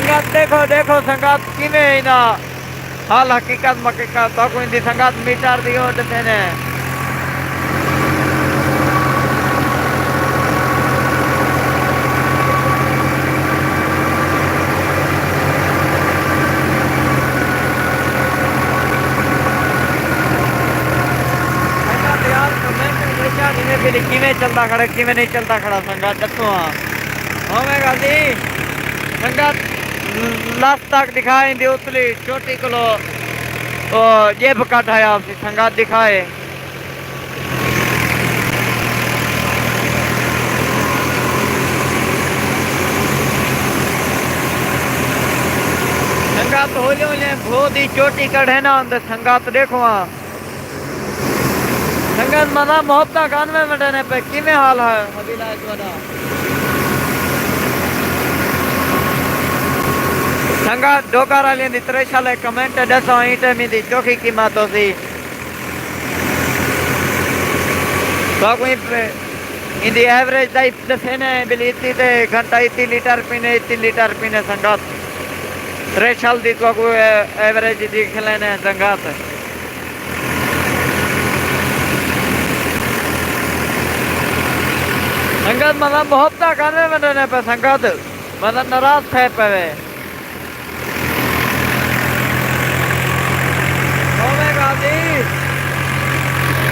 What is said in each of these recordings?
संगत देखो देखो संगत किमें ना हाल हकीकत मकीकत तो कोई दी संगत मीटर दियो देते ने किमें चलता खड़ा किमें नहीं चलता खड़ा संगत दसो हमें गाली संगत लास्ट तक दिखाए दी उतली छोटी किलो जेब काटाया आपसे संगत दिखाए संगत होले होले बहुत ही चोटी कढ़े ना अंदर संगत देखो संगत मना मोहब्बत कान में मटने पे किमें हाल है अभी लाइट वाला संगत डोकार वाले दी त्रेशाले कमेंट दसो ईटे में दी चोखी कीमत होसी तो कोई इंदी एवरेज टाइप दसे ने बिली इतनी ते घंटा इतनी लीटर पीने संगत त्रेशाल दी तो कोई एवरेज दी खिलाने संगत संगत मतलब मोहब्बत करने में रहने पे संगत मतलब नाराज थे पे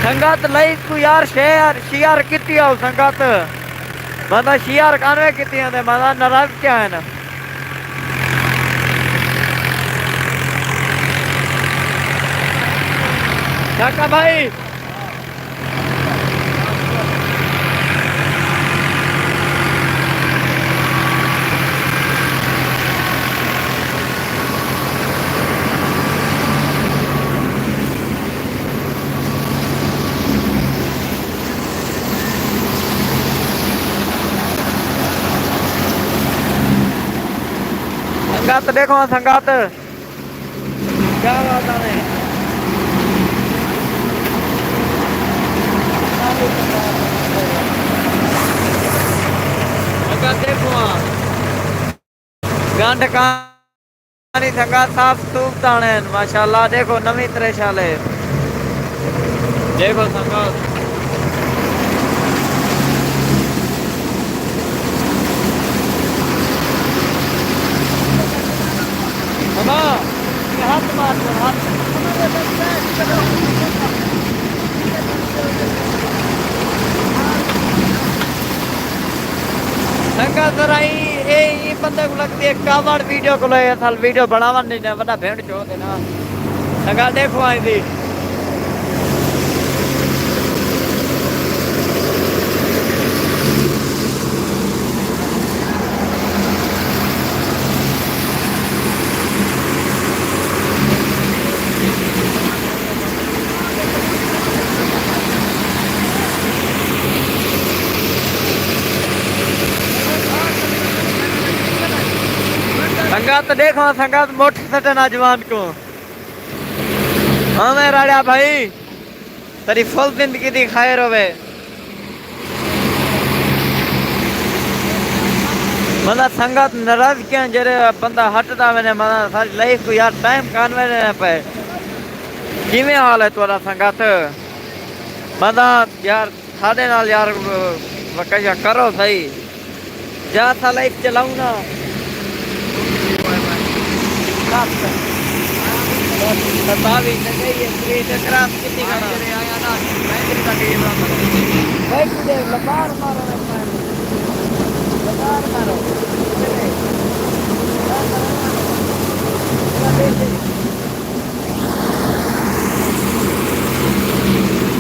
संगत लाइफ को यार शेयर कितनी आओ संगत मतलब शेयर करने कितनी है मतलब नाराज क्या है ना काका भाई संगत देखो संगत क्या बात है संगत देखो गंड कहानी संगत साफ सूफ ताने माशाल्लाह देखो नवी त्रेशाले देखो संगत हाथ मार हाथ संगत जरा ये बंदे को लगती है कावड़ वीडियो को ले साल वीडियो बनावा नहीं ना बड़ा भेड़ चो देना संगत देखो आई थी संगत देखो संगत मोटे सटे नौजवान को हमें राजा भाई तेरी फुल जिंदगी दी खैर होवे मतलब संगत नाराज क्या जरे बंदा हटता मैंने मतलब सारी लाइफ को यार टाइम कान में पे किमें हाल है तुम्हारा संगत मतलब यार साढ़े नाल यार वकैया करो सही जा सा लाइफ चलाऊं ना सतावी चाहिए स्ट्रीट क्रॉस कितनी गाड़ी रे आया ना मैं कितना गेम बैठ दे लगार मारो लगार मारो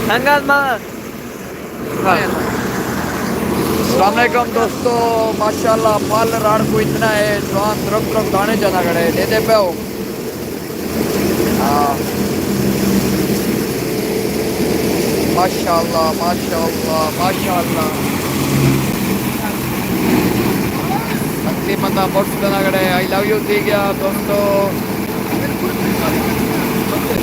संगत मार अस्सलामुअलैकुम दोस्तों माशाल्लाह माल राड़ को इतना है जवान तुरक गाने जाना खड़े दे पे हो माशाल्लाह माशाल्लाह माशाल्लाह अंतिम बंदा बॉक्स जाना खड़े आई लव यू थी गया दोस्तों